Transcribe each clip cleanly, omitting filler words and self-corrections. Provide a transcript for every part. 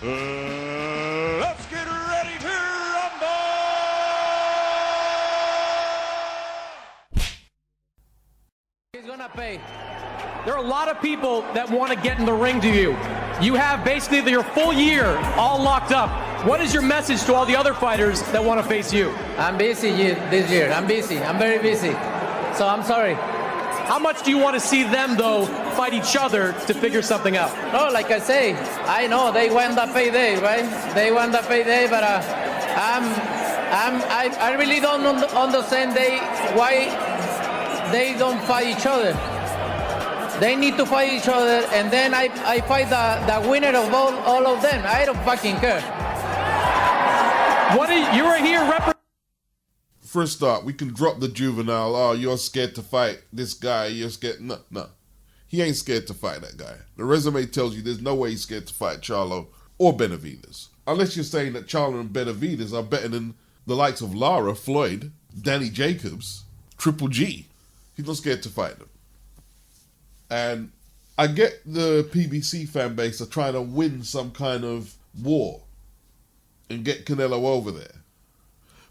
Let's get ready to rumble! He's gonna pay. There are a lot of people that want to get in the ring to you. You have basically your full year all locked up. What is your message to all the other fighters that want to face you? I'm busy this year. I'm busy. I'm very busy. So I'm sorry. How much do you want to see them, though, fight each other to figure something out? No, like I say, I know they want the payday, right? They want the payday, but I really don't understand why they don't fight each other. They need to fight each other, and then I fight the winner of all of them. I don't fucking care. You are here representing. First start, we can drop the juvenile. Oh, you're scared to fight this guy. You're scared. No. He ain't scared to fight that guy. The resume tells you there's no way he's scared to fight Charlo or Benavidez. Unless you're saying that Charlo and Benavidez are better than the likes of Lara, Floyd, Danny Jacobs, Triple G. He's not scared to fight them. And I get the PBC fan base are trying to win some kind of war and get Canelo over there.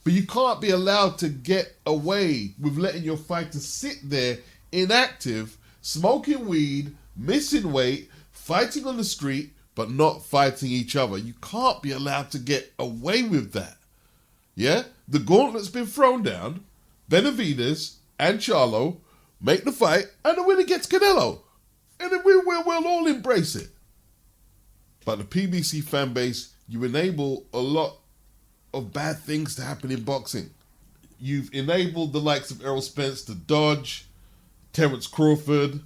But you can't be allowed to get away with letting your fighter sit there inactive, smoking weed, missing weight, fighting on the street, but not fighting each other. You can't be allowed to get away with that. Yeah? The gauntlet's been thrown down. Benavidez and Charlo make the fight, and the winner gets Canelo. And then we'll all embrace it. But the PBC fan base, you enable a lot of bad things to happen in boxing. You've enabled the likes of Errol Spence to dodge, Terence Crawford.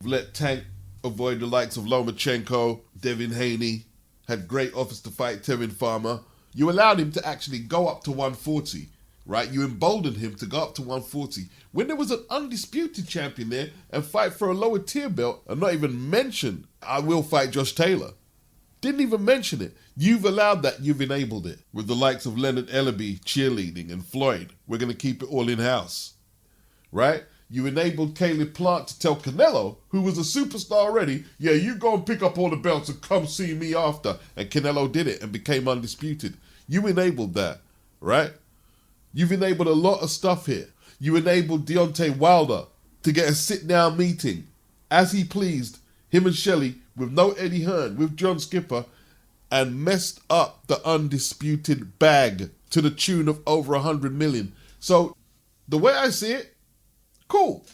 Let Tank avoid the likes of Lomachenko, Devin Haney. Had great offers to fight Tevin Farmer. You allowed him to actually go up to 140, right? You emboldened him to go up to 140. When there was an undisputed champion there and fight for a lower tier belt and not even mention, I will fight Josh Taylor. Didn't even mention it. You've allowed that. You've enabled it. With the likes of Leonard Ellaby cheerleading and Floyd. We're going to keep it all in-house. Right? You enabled Caleb Plant to tell Canelo, who was a superstar already, yeah, you go and pick up all the belts and come see me after. And Canelo did it and became undisputed. You enabled that. Right? You've enabled a lot of stuff here. You enabled Deontay Wilder to get a sit-down meeting as he pleased, him and Shelley, with no Eddie Hearn, with John Skipper, and messed up the undisputed bag to the tune of over 100 million. So, the way I see it, cool.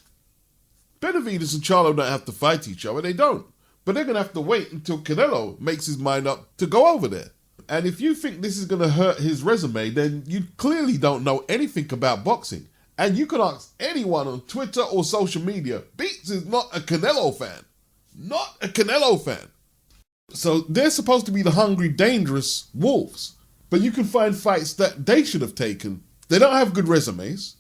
Benavidez and Charlo don't have to fight each other, they don't. But they're going to have to wait until Canelo makes his mind up to go over there. And if you think this is going to hurt his resume, then you clearly don't know anything about boxing. And you can ask anyone on Twitter or social media, Beats is not a Canelo fan. Not a Canelo fan. So they're supposed to be the hungry, dangerous wolves. But you can find fights that they should have taken. They don't have good resumes.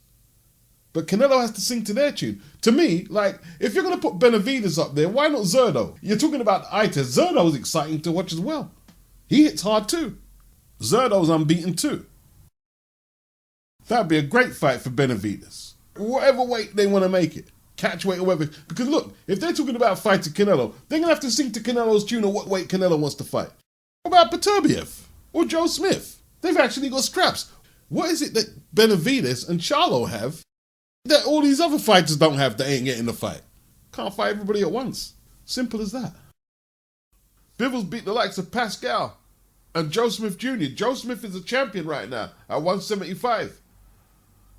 But Canelo has to sing to their tune. To me, like, if you're going to put Benavidez up there, why not Zerdo? You're talking about eye test. Zerdo's exciting to watch as well. He hits hard too. Zerdo's unbeaten too. That'd be a great fight for Benavidez. Whatever weight they want to make it. Catch weight or whatever. Because look, if they're talking about fighting Canelo, they're going to have to sing to Canelo's tune of what weight Canelo wants to fight. What about Beterbiev or Joe Smith? They've actually got scraps. What is it that Benavidez and Charlo have that all these other fighters don't have that ain't getting the fight? Can't fight everybody at once. Simple as that. Bivens beat the likes of Pascal and Joe Smith Jr. Joe Smith is a champion right now at 175.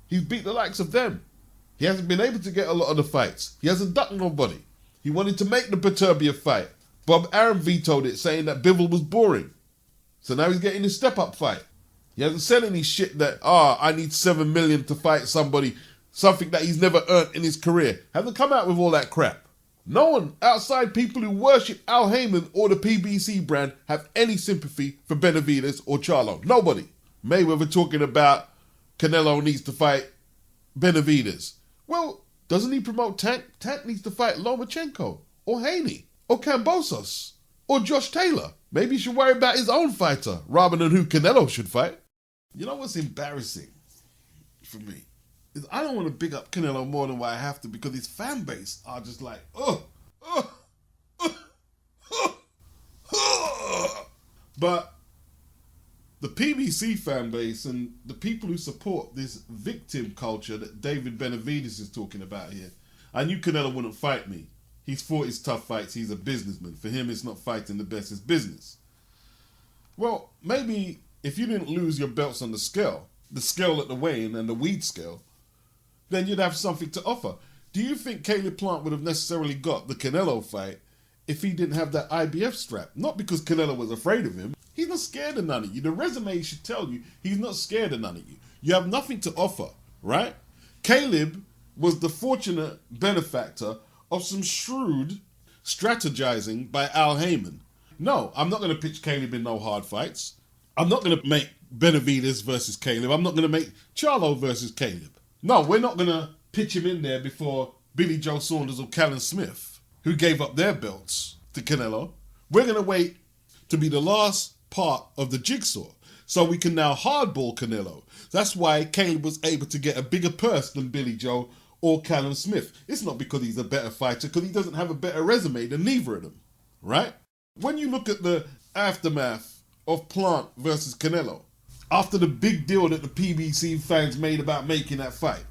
He's beat the likes of them. He hasn't been able to get a lot of the fights. He hasn't ducked nobody. He wanted to make the Beterbiev fight. Bob Arum vetoed it, saying that Bivol was boring. So now he's getting his step-up fight. He hasn't said any shit that, I need 7 million to fight somebody, something that he's never earned in his career. Hasn't come out with all that crap. No one outside people who worship Al Heyman or the PBC brand have any sympathy for Benavidez or Charlo. Nobody. Mayweather talking about Canelo needs to fight Benavidez. Well, doesn't he promote Tank? Tank needs to fight Lomachenko or Haney or Kambosos or Josh Taylor. Maybe he should worry about his own fighter rather than who Canelo should fight. You know what's embarrassing for me is I don't want to big up Canelo more than what I have to because his fan base are just like, But the PBC fan base and the people who support this victim culture that David Benavidez is talking about here, I knew Canelo wouldn't fight me. He's fought his tough fights. He's a businessman. For him, it's not fighting the best, it's business. Well, maybe if you didn't lose your belts on the scale at the weigh-in and the weed scale, then you'd have something to offer. Do you think Caleb Plant would have necessarily got the Canelo fight if he didn't have that IBF strap? Not because Canelo was afraid of him. He's not scared of none of you. The resume should tell you he's not scared of none of you. You have nothing to offer, right? Caleb was the fortunate benefactor of some shrewd strategizing by Al Heyman. No, I'm not going to pitch Caleb in no hard fights. I'm not going to make Benavidez versus Caleb. I'm not going to make Charlo versus Caleb. No, we're not going to pitch him in there before Billy Joe Saunders or Callum Smith, who gave up their belts to Canelo. We're going to wait to be the last part of the jigsaw so we can now hardball Canelo. That's why Caleb was able to get a bigger purse than Billy Joe or Callum Smith. It's not because he's a better fighter, because he doesn't have a better resume than neither of them, right? When you look at the aftermath of Plant versus Canelo, after the big deal that the PBC fans made about making that fight,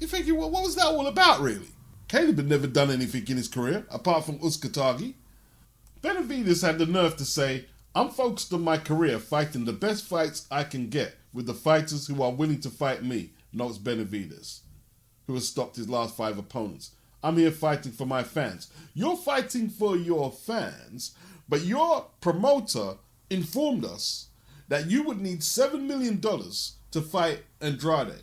you're thinking, well, what was that all about, really? Caleb had never done anything in his career, apart from Uskatagi. Benavidez had the nerve to say, I'm focused on my career, fighting the best fights I can get with the fighters who are willing to fight me, notes Benavidez, who has stopped his last 5 opponents. I'm here fighting for my fans. You're fighting for your fans, but your promoter informed us that you would need $7 million to fight Andrade.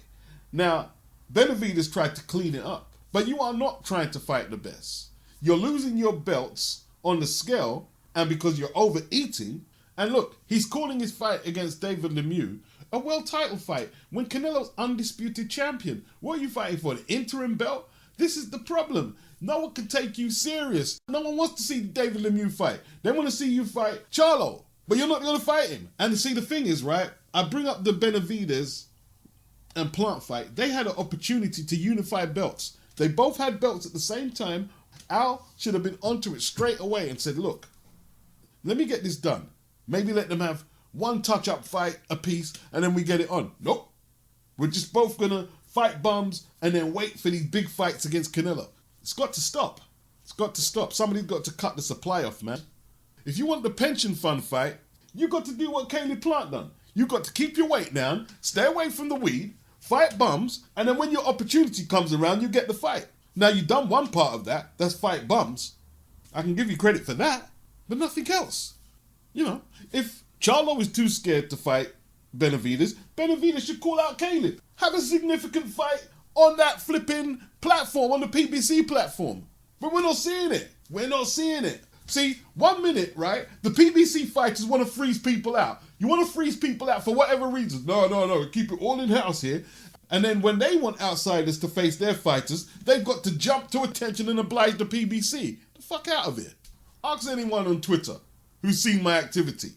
Now, Benavidez tried to clean it up, but you are not trying to fight the best. You're losing your belts on the scale, and because you're overeating. And look, he's calling his fight against David Lemieux a world title fight when Canelo's undisputed champion. What are you fighting for, the interim belt? This is the problem. No one can take you serious. No one wants to see David Lemieux fight. They want to see you fight Charlo, but you're not going to fight him. And see, the thing is, right, I bring up the Benavidez and Plant fight. They had an opportunity to unify belts. They both had belts at the same time. Al should have been onto it straight away and said, look, let me get this done. Maybe let them have one touch-up fight apiece and then we get it on. Nope. We're just both going to fight bums and then wait for these big fights against Canelo. It's got to stop. It's got to stop. Somebody's got to cut the supply off, man. If you want the pension fund fight, you got to do what Caleb Plant done. You got to keep your weight down, stay away from the weed, fight bums, and then when your opportunity comes around, you get the fight. Now, you've done one part of that. That's fight bums. I can give you credit for that, but nothing else. You know, if Charlo is too scared to fight Benavidez, Benavidez should call out Caleb. Have a significant fight on that flipping platform, on the PBC platform. But we're not seeing it. We're not seeing it. See, 1 minute, right, the PBC fighters want to freeze people out. You want to freeze people out for whatever reason. No, keep it all in-house here. And then when they want outsiders to face their fighters, they've got to jump to attention and oblige the PBC. The fuck out of it. Ask anyone on Twitter who's seen my activity.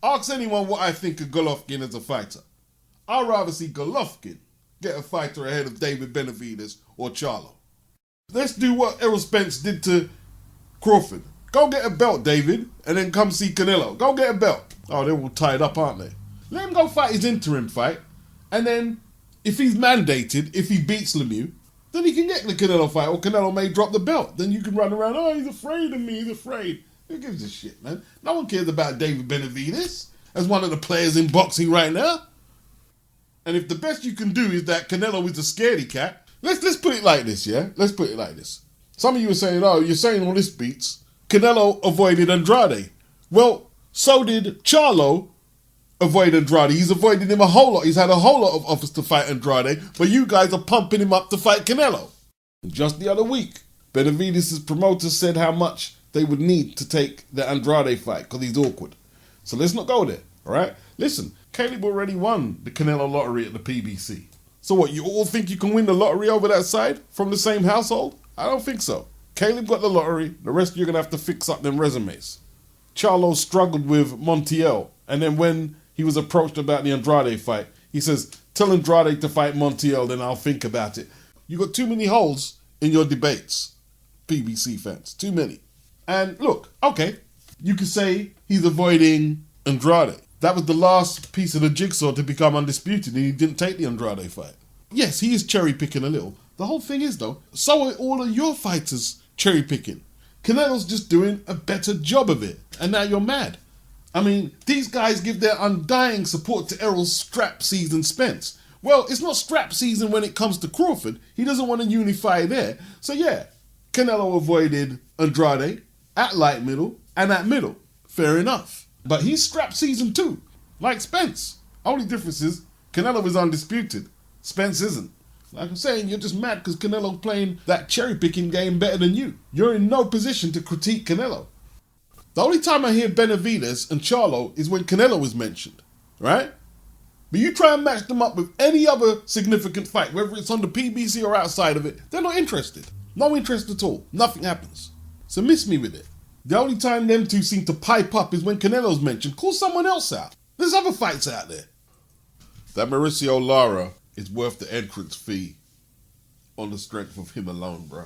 Ask anyone what I think of Golovkin as a fighter. I'd rather see Golovkin get a fighter ahead of David Benavidez or Charlo. Let's do what Errol Spence did to Crawford. Go get a belt, David, and then come see Canelo. Go get a belt. Oh, they're all tied up, aren't they? Let him go fight his interim fight, and then if he's mandated, if he beats Lemieux, then he can get the Canelo fight, or Canelo may drop the belt. Then you can run around, oh, he's afraid of me, he's afraid. Who gives a shit, man? No one cares about David Benavidez as one of the players in boxing right now. And if the best you can do is that Canelo is a scaredy cat, let's put it like this, yeah? Let's put it like this. Some of you are saying, oh, you're saying all this beats. Canelo avoided Andrade. Well, so did Charlo avoid Andrade. He's avoided him a whole lot. He's had a whole lot of offers to fight Andrade, but you guys are pumping him up to fight Canelo. Just the other week, Benavidez' promoter said how much they would need to take the Andrade fight because he's awkward. So let's not go there, all right? Listen, Caleb already won the Canelo lottery at the PBC. So what, you all think you can win the lottery over that side from the same household? I don't think so. Caleb got the lottery. The rest of you are going to have to fix up them resumes. Charlo struggled with Montiel, and then when he was approached about the Andrade fight, he says, tell Andrade to fight Montiel, then I'll think about it. You got too many holes in your debates, PBC fans. Too many. And look, okay, you could say he's avoiding Andrade. That was the last piece of the jigsaw to become undisputed, and he didn't take the Andrade fight. Yes, he is cherry picking a little. The whole thing is, though, so are all of your fighters cherry picking. Canelo's just doing a better job of it, and now you're mad. I mean, these guys give their undying support to Errol's strap season Spence. Well, it's not strap season when it comes to Crawford. He doesn't want to unify there. So yeah, Canelo avoided Andrade at light middle and at middle. Fair enough. But he's strap season too, like Spence. Only difference is Canelo is undisputed. Spence isn't. Like I'm saying, you're just mad because Canelo's playing that cherry-picking game better than you. You're in no position to critique Canelo. The only time I hear Benavidez and Charlo is when Canelo is mentioned, right? But you try and match them up with any other significant fight, whether it's on the PBC or outside of it, they're not interested. No interest at all. Nothing happens. So miss me with it. The only time them two seem to pipe up is when Canelo's mentioned. Call someone else out. There's other fights out there. That MAURICIO LARA is worth the entrance fee on the strength of him alone, bro.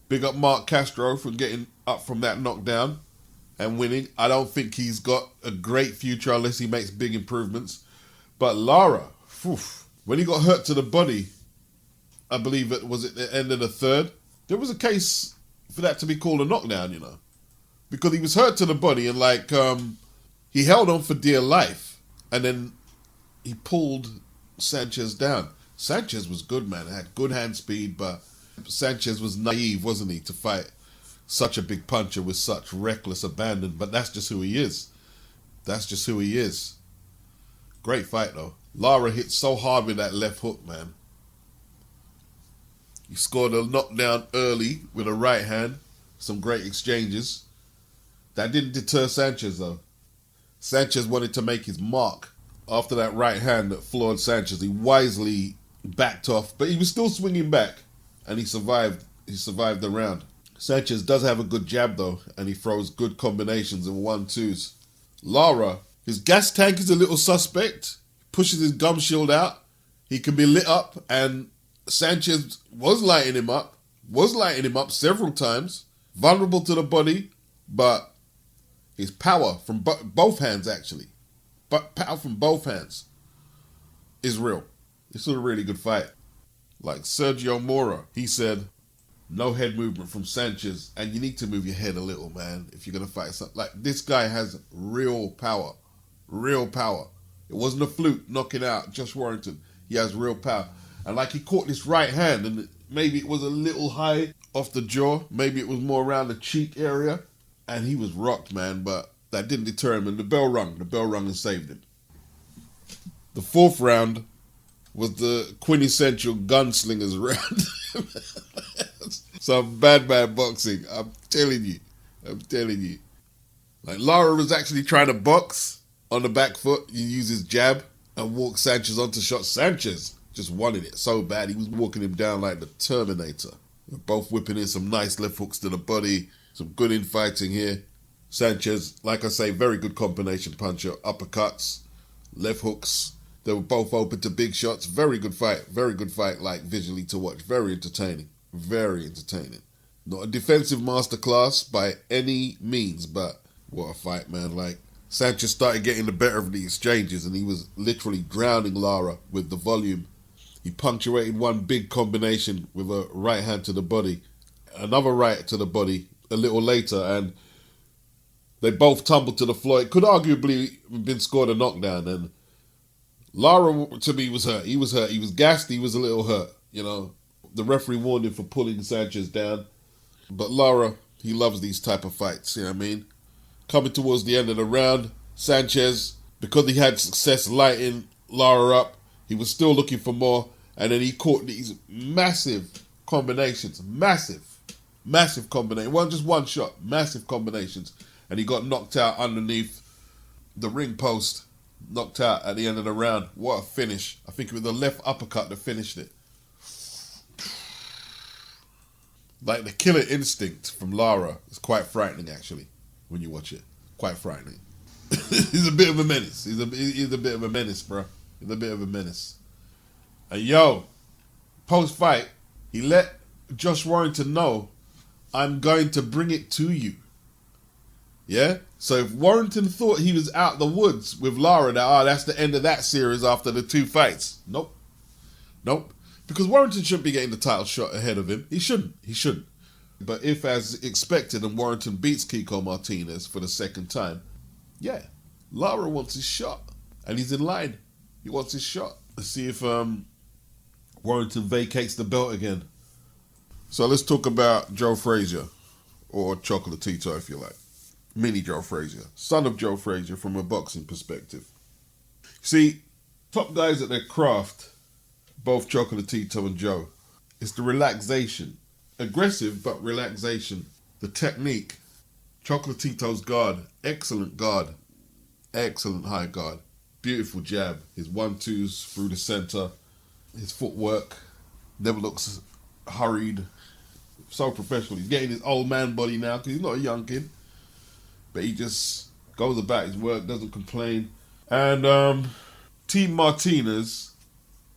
Big up Mark Castro for getting up from that knockdown and winning. I don't think he's got a great future unless he makes big improvements. But Lara, when he got hurt to the body, I believe it was at the end of the third, there was a case for that to be called a knockdown, you know. Because he was hurt to the body and like, he held on for dear life and then he pulled Sanchez down. Sanchez was good, man. Had good hand speed, but Sanchez was naive, wasn't he, to fight such a big puncher with such reckless abandon. But that's just who he is. That's just who he is. Great fight, though. Lara hit so hard with that left hook, man. He scored a knockdown early with a right hand. Some great exchanges. That didn't deter Sanchez, though. Sanchez wanted to make his mark. After that right hand that floored Sanchez, he wisely backed off, but he was still swinging back, and he survived. He survived the round. Sanchez does have a good jab, though, and he throws good combinations of 1-2s. Lara, his gas tank is a little suspect. Pushes his gum shield out. He can be lit up, and Sanchez was lighting him up. Several times. Vulnerable to the body, but his power from both hands, actually. But power from both hands is real. This was a really good fight. Like Sergio Mora, he said, no head movement from Sanchez, and you need to move your head a little, man, if you're going to fight something. Like, this guy has real power. Real power. It wasn't a fluke knocking out Josh Warrington. He has real power. And like, he caught this right hand, and maybe it was a little high off the jaw. Maybe it was more around the cheek area. And he was rocked, man, but that didn't deter him, and the bell rung and saved him. The fourth round was the quintessential gunslingers round. Some bad boxing, I'm telling you. Like, Lara was actually trying to box on the back foot. He used his jab and walked Sanchez onto shots. Sanchez just wanted it so bad. He was walking him down like the Terminator. They're both whipping in some nice left hooks to the body. Some good infighting here. Sanchez, like I say, very good combination puncher. Uppercuts, left hooks. They were both open to big shots. Very good fight, like visually to watch. Very entertaining. Not a defensive masterclass by any means, but what a fight, man. Like, Sanchez started getting the better of the exchanges, and he was literally drowning Lara with the volume. He punctuated one big combination with a right hand to the body, another right to the body a little later, and they both tumbled to the floor. It could arguably have been scored a knockdown, and Lara, to me, was hurt. He was hurt. He was gassed. He was a little hurt. You know, the referee warned him for pulling Sanchez down. But Lara, he loves these type of fights, you know what I mean? Coming towards the end of the round, Sanchez, because he had success lighting Lara up, he was still looking for more, and then he caught these massive combinations. Massive combination. Well, just one shot. Massive combinations. And he got knocked out underneath the ring post. Knocked out at the end of the round. What a finish. I think it was the left uppercut that finished it. Like, the killer instinct from Lara is quite frightening, actually, when you watch it. Quite frightening. He's a bit of a menace. He's a bit of a menace, bro. He's a bit of a menace. And yo, post-fight, he let Josh Warrington know, I'm going to bring it to you. Yeah? So if Warrington thought he was out the woods with Lara, that, that's the end of that series after the 2 fights. Nope. Nope. Because Warrington shouldn't be getting the title shot ahead of him. He shouldn't. He shouldn't. But if, as expected, and Warrington beats Kiko Martinez for the 2nd time, yeah, Lara wants his shot. And he's in line. He wants his shot. Let's see if Warrington vacates the belt again. So let's talk about Joe Frazier, or Chocolatito if you like. Mini Joe Frazier, son of Joe Frazier from a boxing perspective. See, top guys at their craft, both Chocolatito and Joe, it's the relaxation. Aggressive, but relaxation. The technique. Chocolatito's guard, excellent high guard. Beautiful jab. His 1-2s through the center. His footwork never looks hurried. So professional. He's getting his old man body now because he's not a young kid. But he just goes about his work, doesn't complain. And Team Martinez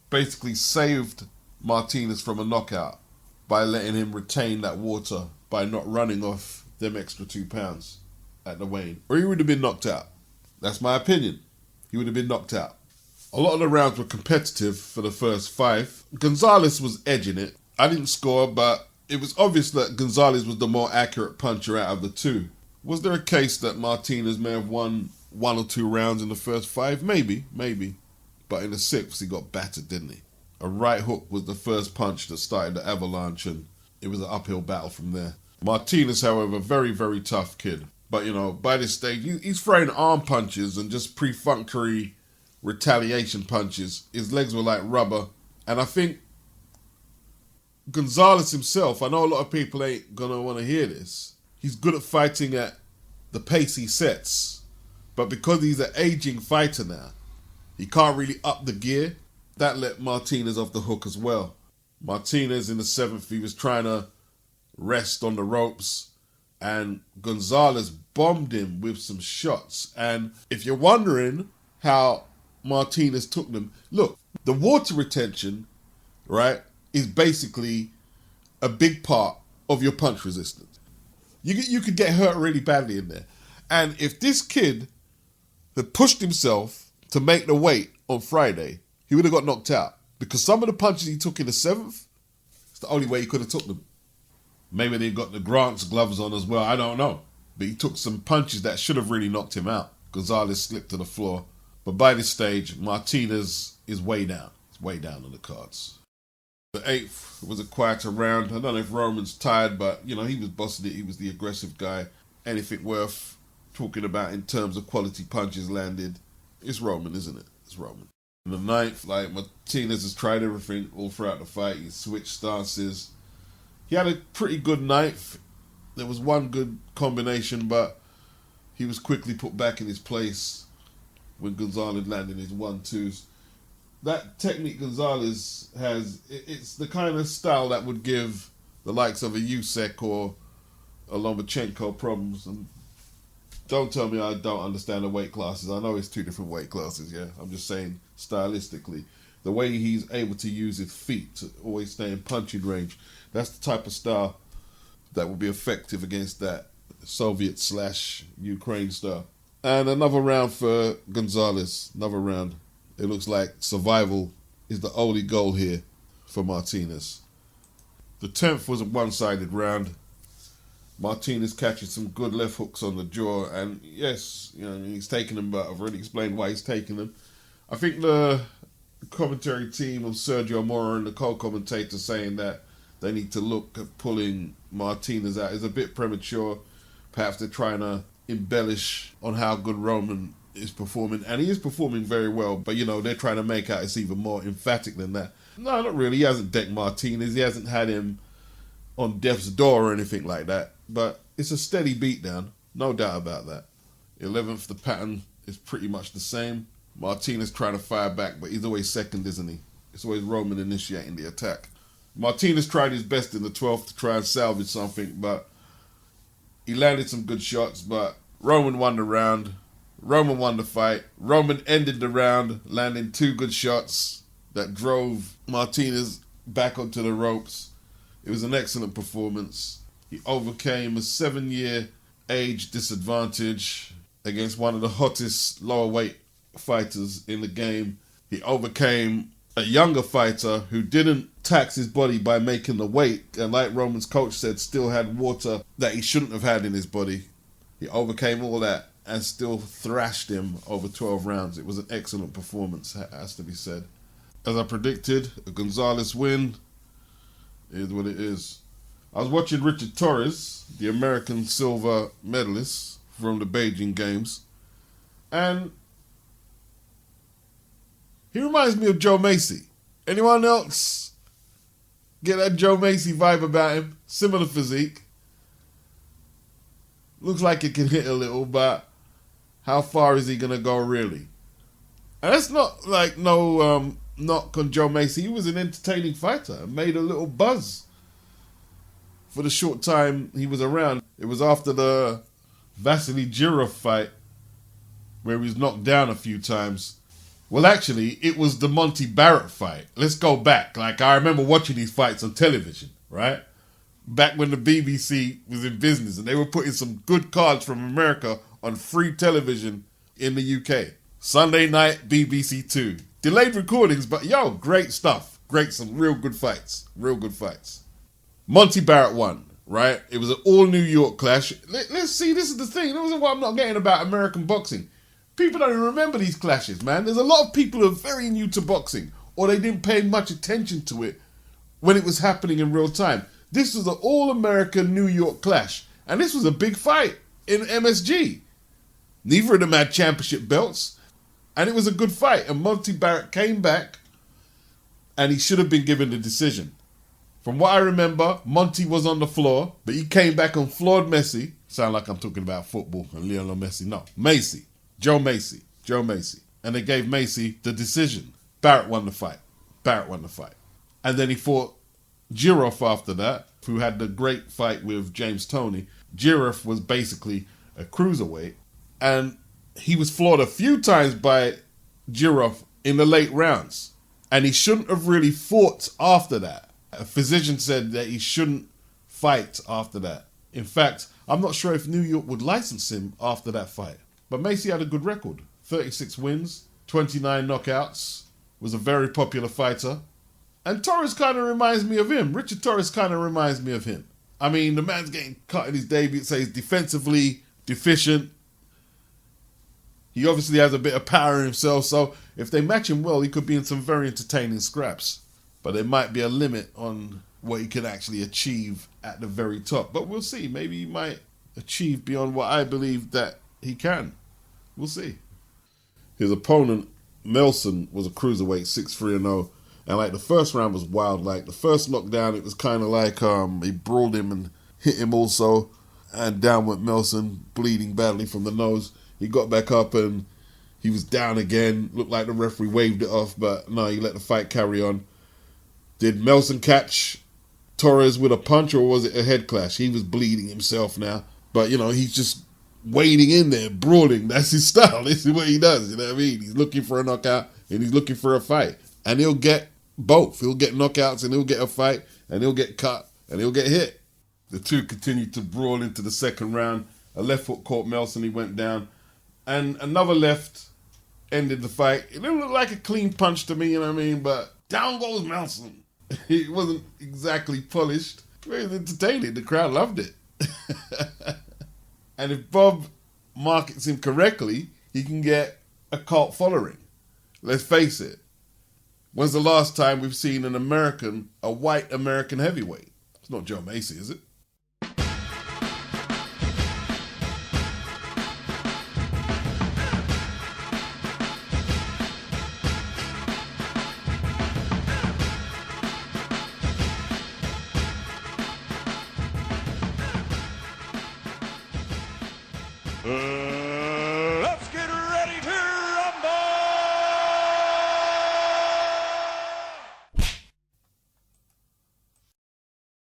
basically saved Martinez from a knockout by letting him retain that water, by not running off them extra 2 pounds at the weigh-in. Or he would have been knocked out. That's my opinion. He would have been knocked out. A lot of the rounds were competitive for the first 5. Gonzalez was edging it. I didn't score, but it was obvious that Gonzalez was the more accurate puncher out of the 2. Was there a case that Martinez may have won 1 or 2 rounds in the first 5? Maybe. But in the 6th, he got battered, didn't he? A right hook was the first punch that started the avalanche, and it was an uphill battle from there. Martinez, however, very, very tough kid. But, you know, by this stage, he's throwing arm punches and just perfunctory retaliation punches. His legs were like rubber. And I think Gonzalez himself, I know a lot of people ain't going to want to hear this. He's good at fighting at the pace he sets. But because he's an aging fighter now, he can't really up the gear. That let Martinez off the hook as well. Martinez in the 7th, he was trying to rest on the ropes, and Gonzalez bombed him with some shots. And if you're wondering how Martinez took them, look, the water retention, right, is basically a big part of your punch resistance. You could get hurt really badly in there. And if this kid had pushed himself to make the weight on Friday, he would have got knocked out. Because some of the punches he took in the 7th, it's the only way he could have took them. Maybe they got the Grant's gloves on as well, I don't know. But he took some punches that should have really knocked him out. Gonzalez slipped to the floor. But by this stage, Martinez is way down. It's way down on the cards. The 8th was a quieter round. I don't know if Roman's tired, but, you know, he was bossing it. He was the aggressive guy. Anything worth talking about in terms of quality punches landed, it's Roman, isn't it? It's Roman. In the 9th, like, Martinez has tried everything all throughout the fight. He switched stances. He had a pretty good 9th. There was one good combination, but he was quickly put back in his place when Gonzalez landed his 1-2s. That technique Gonzalez has, it's the kind of style that would give the likes of a Usyk or a Lomachenko problems. And don't tell me I don't understand the weight classes. I know it's 2 different weight classes, yeah. I'm just saying stylistically. The way he's able to use his feet to always stay in punching range, that's the type of style that will be effective against that Soviet/Ukraine style. And another round for Gonzalez, another round. It looks like survival is the only goal here for Martinez. The 10th was a one-sided round. Martinez catching some good left hooks on the jaw, and yes, you know, he's taking them, but I've already explained why he's taking them. I think the commentary team of Sergio Mora and the co-commentator saying that they need to look at pulling Martinez out is a bit premature. Perhaps they're trying to embellish on how good Roman is performing, and he is performing very well, but you know, they're trying to make out it's even more emphatic than that. No, not really. He hasn't decked Martinez. He hasn't had him on death's door or anything like that, but it's a steady beatdown, no doubt about that. 11th, the pattern is pretty much the same. Martinez trying to fire back, but he's always second, isn't he? It's always Roman initiating the attack. Martinez tried his best in the 12th to try and salvage something, but he landed some good shots, but Roman won the round. Roman won the fight. Roman ended the round, landing 2 good shots that drove Martinez back onto the ropes. It was an excellent performance. He overcame a 7-year age disadvantage against one of the hottest lower weight fighters in the game. He overcame a younger fighter who didn't tax his body by making the weight, and like Roman's coach said, still had water that he shouldn't have had in his body. He overcame all that and still thrashed him over 12 rounds. It was an excellent performance, has to be said. As I predicted, a Gonzalez win is what it is. I was watching Richard Torres, the American silver medalist from the Beijing Games, and he reminds me of Joe Macy. Anyone else get that Joe Macy vibe about him? Similar physique. Looks like it can hit a little, but how far is he going to go really? And that's not like no knock on Joe Macy. He was an entertaining fighter and made a little buzz for the short time he was around. It was after the Vasily Jirov fight where he was knocked down a few times. Well, actually, it was the Monty Barrett fight. Let's go back. Like, I remember watching these fights on television, right? Back when the BBC was in business and they were putting some good cards from America on free television in the UK. Sunday night, BBC 2. Delayed recordings, but yo, great stuff. Great, some real good fights. Real good fights. Monty Barrett won, right? It was an all New York clash. Let's see, this is the thing. This is what I'm not getting about American boxing. People don't even remember these clashes, man. There's a lot of people who are very new to boxing, or they didn't pay much attention to it when it was happening in real time. This was an all-American New York clash, and this was a big fight in MSG. Neither of them had championship belts, and it was a good fight. And Monty Barrett came back, and he should have been given the decision. From what I remember, Monty was on the floor, but he came back and floored Messi. Sound like I'm talking about football and Lionel Messi. No, Macy. Joe Macy. And they gave Macy the decision. Barrett won the fight. And then he fought Jirov after that, who had the great fight with James Toney. Jirov was basically a cruiserweight, and he was floored a few times by Jirov in the late rounds. And he shouldn't have really fought after that. A physician said that he shouldn't fight after that. In fact, I'm not sure if New York would license him after that fight. But Macy had a good record. 36 wins, 29 knockouts, was a very popular fighter. And Torres kind of reminds me of him. Richard Torres kind of reminds me of him. I mean, the man's getting cut in his debut, so he's defensively deficient. He obviously has a bit of power himself, so if they match him well, he could be in some very entertaining scraps. But there might be a limit on what he can actually achieve at the very top. But we'll see. Maybe he might achieve beyond what I believe that he can. We'll see. His opponent, Melson, was a cruiserweight, 6-3-0. And like the first round was wild. Like the first knockdown, it was kind of like he brawled him and hit him also. And down went Melson, bleeding badly from the nose. He got back up and he was down again. Looked like the referee waved it off, but no, he let the fight carry on. Did Melson catch Torres with a punch, or was it a head clash? He was bleeding himself now. But, you know, he's just wading in there, brawling. That's his style. This is what he does, you know what I mean? He's looking for a knockout and he's looking for a fight. And he'll get both. He'll get knockouts and he'll get a fight, and he'll get cut and he'll get hit. The two continued to brawl into the second round. A left hook caught Melson, he went down. And another left ended the fight. It didn't look like a clean punch to me, you know what I mean? But down goes Melson. It wasn't exactly polished. It was entertaining. The crowd loved it. And if Bob markets him correctly, he can get a cult following. Let's face it. When's the last time we've seen a white American heavyweight? It's not Joe Macy, is it?